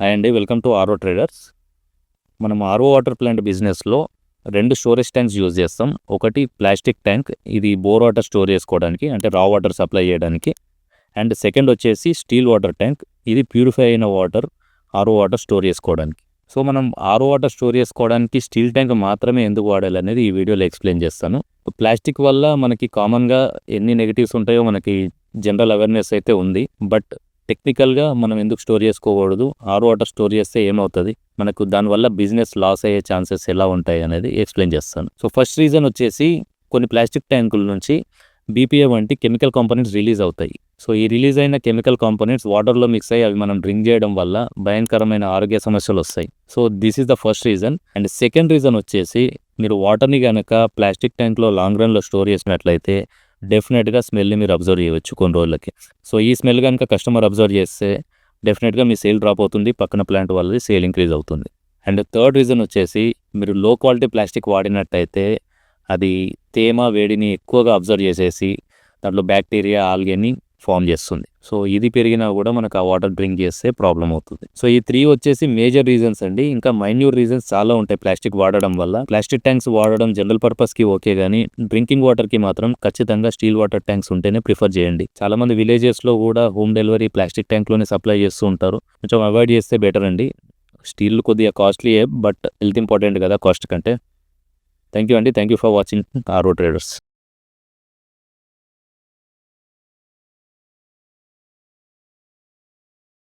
Hi అండి, welcome to RO traders. మనం RO water plant బిజినెస్లో 2 స్టోరేజ్ ట్యాంక్స్ యూజ్ చేస్తాం. ఒకటి ప్లాస్టిక్ ట్యాంక్, ఇది బోర్ వాటర్ స్టోర్ చేసుకోవడానికి, అంటే రా వాటర్ సప్లై చేయడానికి. అండ్ సెకండ్ వచ్చేసి స్టీల్ వాటర్ ట్యాంక్, ఇది ప్యూరిఫై అయిన వాటర్, ఆర్ఓ వాటర్ స్టోర్ చేసుకోవడానికి. సో మనం ఆర్ఓ వాటర్ స్టోర్ చేసుకోవడానికి స్టీల్ ట్యాంక్ మాత్రమే ఎందుకు వాడాలి అనేది ఈ వీడియోలో ఎక్స్ప్లెయిన్ చేస్తాను. ప్లాస్టిక్ వల్ల మనకి కామన్గా ఎన్ని నెగిటివ్స్ ఉంటాయో మనకి జనరల్ అవేర్నెస్ అయితే ఉంది. బట్ టెక్నికల్గా మనం ఎందుకు స్టోర్ చేసుకోకూడదు, ఆర్ఓ వాటర్ స్టోర్ చేస్తే ఏమవుతుంది, మనకు దానివల్ల బిజినెస్ లాస్ అయ్యే ఛాన్సెస్ ఎలా ఉంటాయి అనేది ఎక్స్ప్లెయిన్ చేస్తాను. సో ఫస్ట్ రీజన్ వచ్చేసి కొన్ని ప్లాస్టిక్ ట్యాంకుల నుంచి బీపీఏ వంటి కెమికల్ కాంపోనెంట్స్ రిలీజ్ అవుతాయి. సో ఈ రిలీజ్ అయిన కెమికల్ కాంపోనెంట్స్ వాటర్లో మిక్స్ అయ్యి అవి మనం డ్రింక్ చేయడం వల్ల భయంకరమైన ఆరోగ్య సమస్యలు వస్తాయి. So this is the first reason. And second reason వచ్చేసి మీరు వాటర్ని కనుక ప్లాస్టిక్ ట్యాంక్లో లాంగ్ రన్లో స్టోర్ చేసినట్లయితే డెఫినెట్గా స్మెల్ని మీరు అబ్జర్వ్ చేయవచ్చు కొన్ని రోజులకి. సో ఈ స్మెల్ కనుక కస్టమర్ అబ్జర్వ్ చేస్తే డెఫినెట్గా మీ సేల్ డ్రాప్ అవుతుంది, పక్కన ప్లాంట్ వాళ్ళది సేల్ ఇంక్రీజ్ అవుతుంది. అండ్ థర్డ్ రీజన్ వచ్చేసి మీరు లో క్వాలిటీ ప్లాస్టిక్ వాడినట్టయితే అది తేమ వేడిని ఎక్కువగా అబ్జర్వ్ చేసేసి దాంట్లో బ్యాక్టీరియా ఆల్గేని ఫామ్ చేస్తుంది. సో ఇది పెరిగినా కూడా మనకు ఆ వాటర్ డ్రింక్ చేస్తే ప్రాబ్లం అవుతుంది. సో ఈ 3 వచ్చేసి మేజర్ రీజన్స్ అండి. ఇంకా మైన్యూర్ రీజన్స్ చాలా ఉంటాయి ప్లాస్టిక్ వాడడం వల్ల. ప్లాస్టిక్ ట్యాంక్స్ వాడడం జనరల్ పర్పస్కి ఓకే, కానీ డ్రింకింగ్ వాటర్కి మాత్రం ఖచ్చితంగా స్టీల్ వాటర్ ట్యాంక్స్ ఉంటేనే ప్రిఫర్ చేయండి. చాలా మంది విలేజెస్లో కూడా హోమ్ డెలివరీ ప్లాస్టిక్ ట్యాంక్లోనే సప్లై చేస్తూ ఉంటారు. కొంచెం అవాయిడ్ చేస్తే బెటర్ అండి. స్టీల్ కొద్దిగా కాస్ట్లీయే, బట్ హెల్త్ ఇంపార్టెంట్ కదా కాస్ట్ కంటే. థ్యాంక్ యూ అండి. Thank you for watching RO traders.